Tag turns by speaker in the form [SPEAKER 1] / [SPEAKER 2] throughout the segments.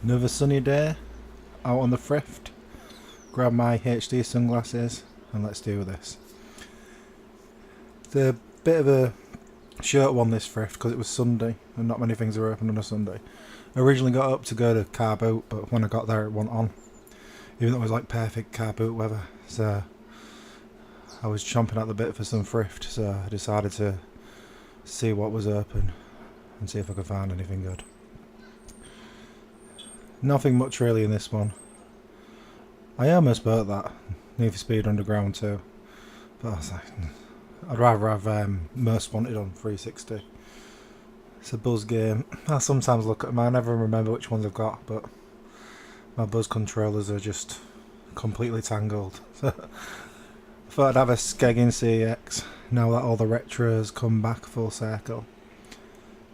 [SPEAKER 1] Another sunny day out on the Thrift. Grab my HD sunglasses and let's do this. It's a bit of a short one, this Thrift, because it was Sunday and not many things are open on a Sunday. I originally got up to go to car boot, but when I got there it wasn't on, even though it was like perfect car boot weather. So I was chomping at the bit for some Thrift, so I decided to see what was open and see if I could find anything good. Nothing much really in this one. I almost bought that Need for Speed Underground too, but I was like, I'd rather have Most Wanted on 360. It's a Buzz game. I sometimes look at them, I never remember which ones I've got, but my Buzz controllers are just completely tangled. So I thought I'd have a Skegging CX now that all the retros come back full circle.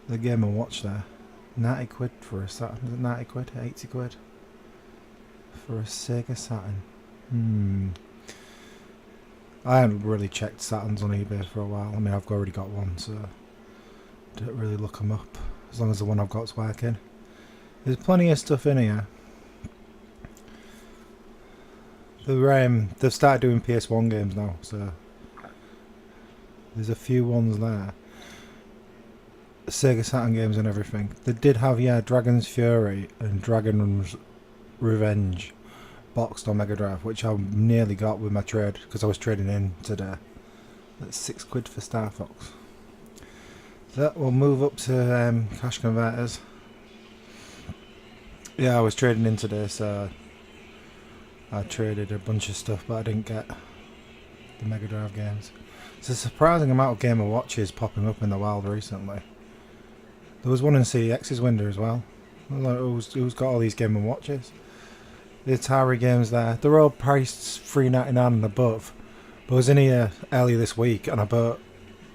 [SPEAKER 1] The Game & Watch there. 90 quid for a Saturn. Is it 90 quid? 80 quid? For a Sega Saturn. I haven't really checked Saturns on eBay for a while. I mean, I've already got one, so don't really look them up. As long as the one I've got's working. There's plenty of stuff in here. They've started doing PS1 games now, so there's a few ones there. Sega Saturn games and everything. They did have, yeah, Dragon's Fury and Dragon's Revenge boxed on Mega Drive, which I nearly got with my trade because I was trading in today. That's 6 quid for Star Fox. So we'll move up to cash converters. Yeah, I was trading in today, so I traded a bunch of stuff, but I didn't get the Mega Drive games. It's a surprising amount of Game & Watches popping up in the wild recently. There was one in CEX's window as well. I was like, who's got all these Game & Watches? The Atari games there. They're all priced $3.99 and above. But I was in here earlier this week and I bought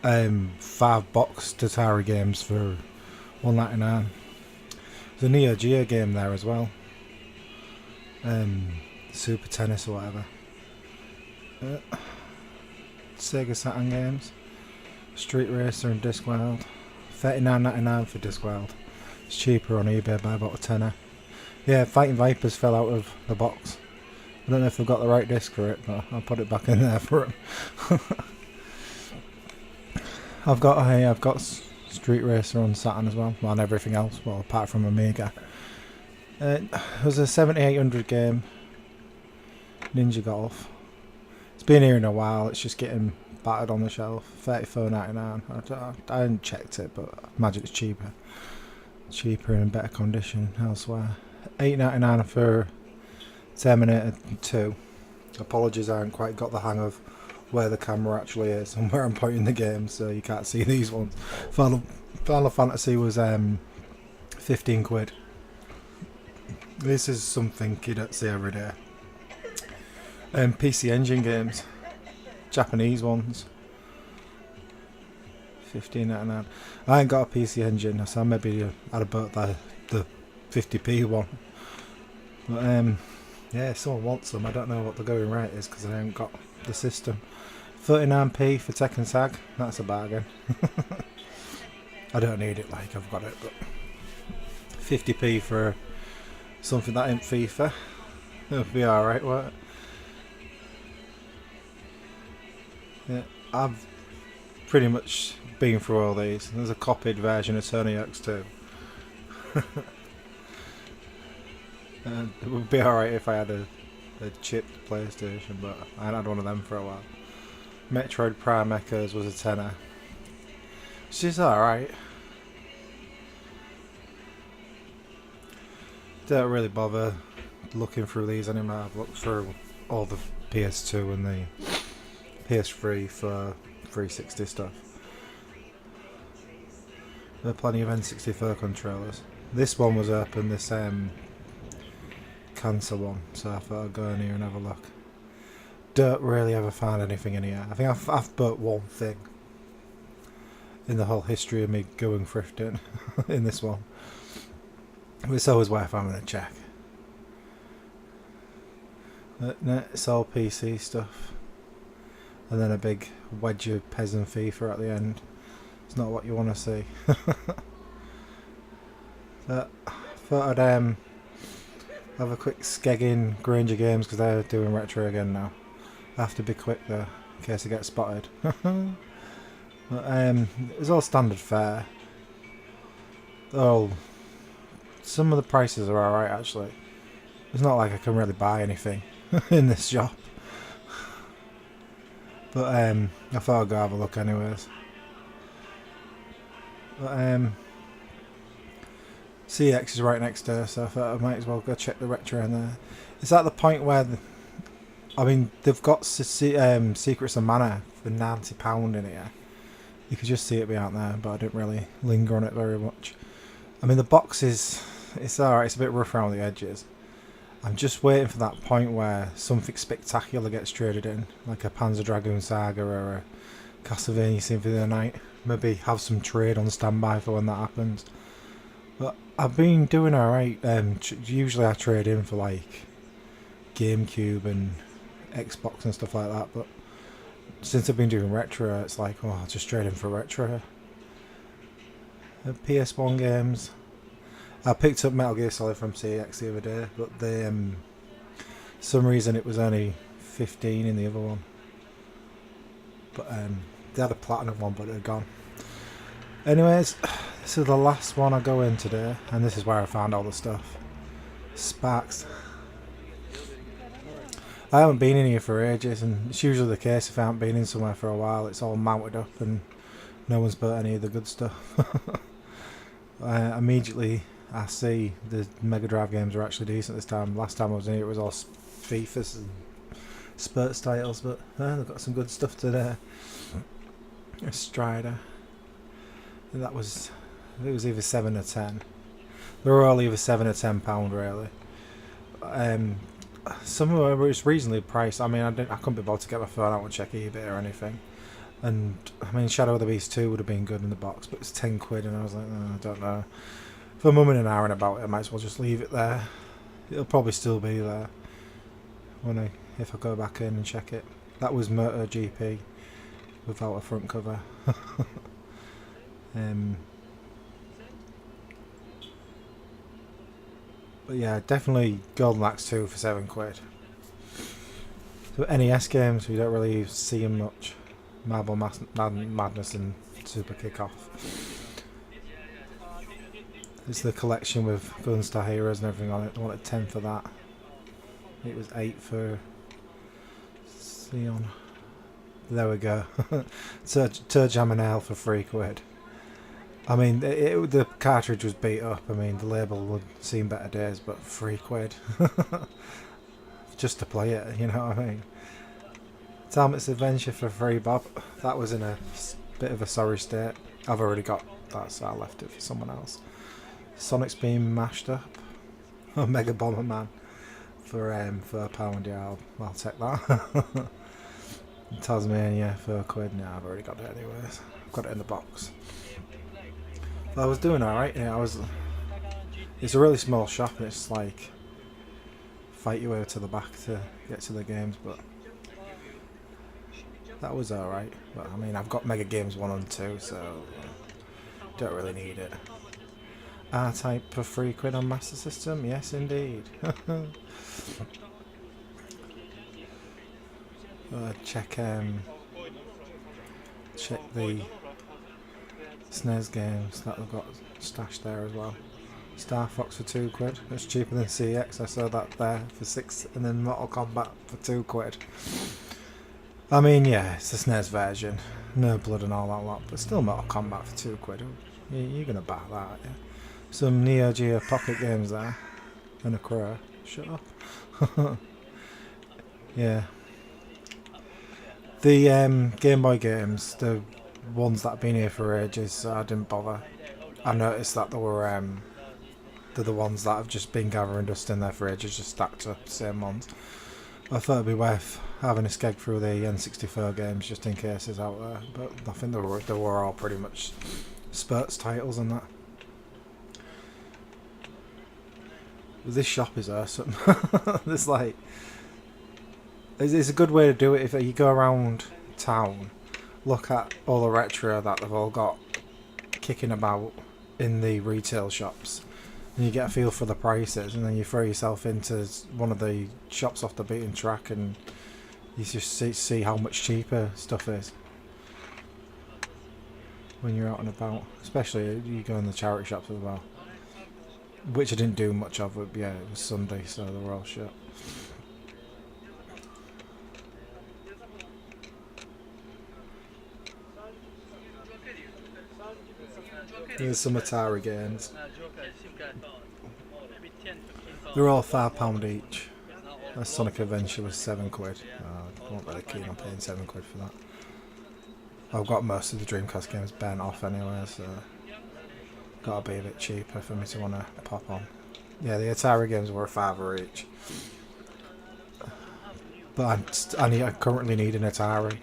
[SPEAKER 1] 5 boxed Atari games for $1.99. There's a Neo Geo game there as well. Super Tennis or whatever. Sega Saturn games. Street Racer and Discworld. $39.99 for Discworld. It's cheaper on eBay by about a tenner. Yeah, Fighting Vipers fell out of the box. I don't know if they've got the right disc for it, but I'll put it back in there for them. I've got Street Racer on Saturn as well, and everything else, well, apart from Amiga. It was a 7800 game. Ninja Golf. It's been here in a while. It's just getting battered on the shelf. $34.99. I haven't checked it, but I imagine it's cheaper and in better condition elsewhere. $8.99 for Terminator 2. Apologies, I haven't quite got the hang of where the camera actually is and where I'm pointing the game, so you can't see these ones. Final Fantasy was 15 quid. This is something you don't see every day. PC Engine games, Japanese ones, $15.99. I ain't got a PC Engine, so maybe I'd have bought the 50p one. But yeah, if someone wants them, I don't know what the going rate is because I haven't got the system. 39p for Tekken Tag, that's a bargain. I don't need it like I've got it, but 50p for something that ain't FIFA, it'll be alright, won't it? Yeah, I've pretty much been through all these. There's a copied version of Tony Hawk's 2. It would be alright if I had a chipped PlayStation, but I hadn't had one of them for a while. Metroid Prime Echoes was a tenner. Which is alright. Don't really bother looking through these anymore. I've looked through all the PS2 and the PS3 for 360 stuff. There are plenty of N64 controllers. This one was open, this cancer one, so I thought I'd go in here and have a look. Don't really ever find anything in here. I think I've bought one thing in the whole history of me going thrifting in this one. It's always worth having a check. But no, it's all PC stuff. And then a big wedge of peasant FIFA at the end. It's not what you want to see. So I thought I'd Have a quick skeg in Granger Games because they're doing retro again now. I have to be quick though, in case I get spotted. But, it's all standard fare. Oh, some of the prices are alright actually. It's not like I can really buy anything in this shop. But I thought I'd go have a look anyways. But CX is right next door, so I thought I might as well go check the retro in there. It's at the point where, I mean, they've got Secrets of Mana for £90 in here. You could just see it be out there, but I didn't really linger on it very much. I mean, the box is, it's alright, it's a bit rough around the edges. I'm just waiting for that point where something spectacular gets traded in, like a Panzer Dragoon Saga or a Castlevania Symphony of the Night. Maybe have some trade on standby for when that happens. But I've been doing alright. Usually I trade in for like GameCube and Xbox and stuff like that, but since I've been doing retro, it's like, oh, I'll just trade in for retro. PS1 games. I picked up Metal Gear Solid from CX the other day, but they, some reason it was only 15 in the other one. But they had a platinum one, but it had gone. Anyways, this is the last one I go in today, and this is where I found all the stuff. Sparks. I haven't been in here for ages, and it's usually the case if I haven't been in somewhere for a while. It's all mounted up and no one's bought any of the good stuff. Immediately I see the Mega Drive games are actually decent this time. Last time I was in here it was all FIFAs and Spurts titles, but they've got some good stuff today. A Strider. That was, it was either 7 or 10. They were all either 7 or £10 really. Some of them were reasonably priced. I mean, I couldn't be bothered to get my phone out and check eBay or anything. And I mean, Shadow of the Beast 2 would have been good in the box, but it's 10 quid, and I was like, oh, I don't know. If I'm mumming and ahhing about it, I might as well just leave it there. It'll probably still be there when if I go back in and check it. That was MotoGP without a front cover. But yeah, definitely Golden Axe 2 for 7 quid. So NES games, we don't really see them much. Marble Madness and Super Kickoff. It's the collection with Gunstar Heroes and everything on it. I wanted 10 for that. It was 8 for Sion. There we go. Turjam and L for 3 quid. I mean, the cartridge was beat up. I mean, the label would seen better days, but 3 quid. Just to play it, you know what I mean? Talmud's Adventure for 3 bob. That was in a bit of a sorry state. I've already got that, so I left it for someone else. Sonic's been mashed up. Mega Bomberman for £1. Yeah, I'll take that. Tasmania for a quid. No, I've already got it anyways. I've got it in the box. But I was doing alright. Yeah, it's a really small shop, and it's like fight your way to the back to get to the games, but that was alright. But I mean, I've got Mega Games 1 and 2, so don't really need it. R-Type for 3 quid on Master System? Yes, indeed. Check the SNES games that I've got stashed there as well. Star Fox for 2 quid. It's cheaper than CX. I saw that there for 6, and then Mortal Kombat for 2 quid. I mean, yeah, it's the SNES version. No blood and all that lot, but still Mortal Kombat for 2 quid. You're gonna buy that, yeah. Some Neo Geo Pocket games there. And a crow. Shut up. Yeah. The Game Boy games, the ones that have been here for ages, so I didn't bother. I noticed that there were they're the ones that have just been gathering dust in there for ages, just stacked up, the same ones. I thought it'd be worth having a skeg through the N64 games just in case it's out there, but I think they were all pretty much Spurts titles and that. This shop is awesome. There's like, it's a good way to do it if you go around town, look at all the retro that they've all got kicking about in the retail shops, and you get a feel for the prices, and then you throw yourself into one of the shops off the beaten track, and you just see how much cheaper stuff is when you're out and about. Especially you go in the charity shops as well, which I didn't do much of. But yeah, it was Sunday, so they were all shut. There's some Atari games. They're all £5 each. A Sonic Adventure was £7. I wasn't really keen on paying £7 for that. I've got most of the Dreamcast games burnt off anyway, so gotta be a bit cheaper for me to want to pop on. Yeah, the Atari games were £5 each. But I currently need an Atari,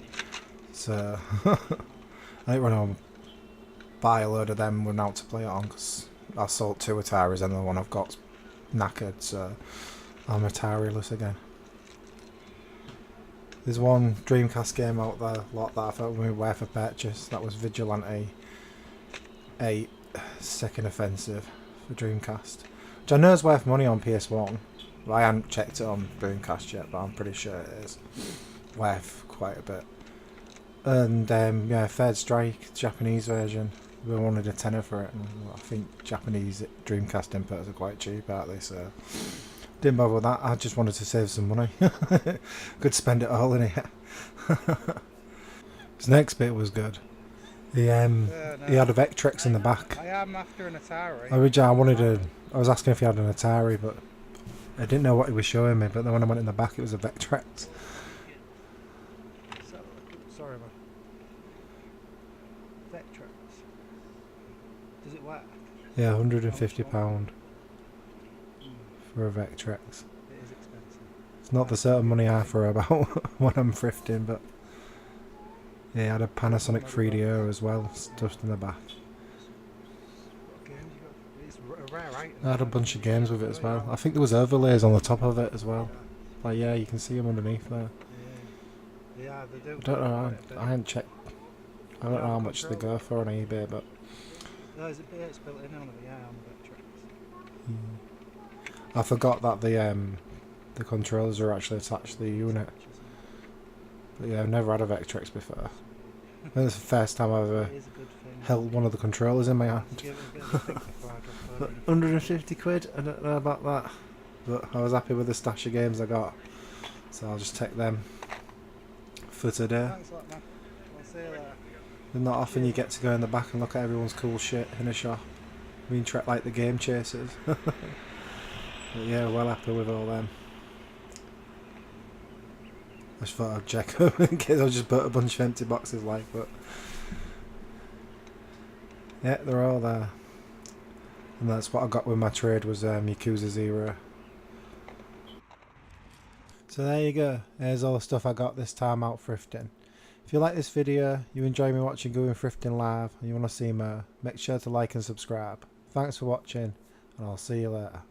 [SPEAKER 1] so I think when I buy a load of them, we're now to play it on, because I sold 2 Ataris and the one I've got's knackered, so I'm Atari-less again. There's one Dreamcast game out there, lot that I thought would be worth a purchase. That was Vigilante 8 Second Offensive for Dreamcast, which I know is worth money on PS1. I haven't checked it on Dreamcast yet, but I'm pretty sure it is worth quite a bit. And yeah, Third Strike, Japanese version. We wanted a tenner for it, and I think Japanese Dreamcast imports are quite cheap, aren't they? So didn't bother with that. I just wanted to save some money. Could spend it all in it. His next bit was good. He had a Vectrex in the back.
[SPEAKER 2] I am after an Atari.
[SPEAKER 1] Originally, I was asking if he had an Atari, but I didn't know what he was showing me. But then when I went in the back, it was a Vectrex.
[SPEAKER 2] Sorry, man. Vectrex. Does it work?
[SPEAKER 1] Yeah, £150 for a Vectrex.
[SPEAKER 2] It is expensive.
[SPEAKER 1] It's not the sort of money I throw about when I'm thrifting, but yeah, I had a Panasonic 3DO as well, stuffed in the back.
[SPEAKER 2] What games you got? It's a rare item.
[SPEAKER 1] I had a bunch of games with it as well. I think there was overlays on the top of it as well. Like, yeah, you can see them underneath there.
[SPEAKER 2] Yeah, they do.
[SPEAKER 1] I don't know, I haven't checked. I don't know how much they go for on eBay, but
[SPEAKER 2] No, it's built in on the Vectrex.
[SPEAKER 1] I forgot that the controllers are actually attached to the unit. But yeah, I've never had a Vectrex before. I think it's the first time I've ever held one of the controllers in my hand. But £150, I don't know about that. But I was happy with the stash of games I got, so I'll just take them for today.
[SPEAKER 2] Thanks a lot, man. I'll see you later.
[SPEAKER 1] And not often you get to go in the back and look at everyone's cool shit in a shop. I mean, like the Game Chasers. But yeah, well happy with all them. I just thought I'd check in case I just put a bunch of empty boxes like, but yeah, they're all there. And that's what I got with my trade, was Yakuza 0. So there you go, here's all the stuff I got this time out thrifting. If you like this video, you enjoy me watching Going Thrifting Live, and you want to see more, make sure to like and subscribe. Thanks for watching, and I'll see you later.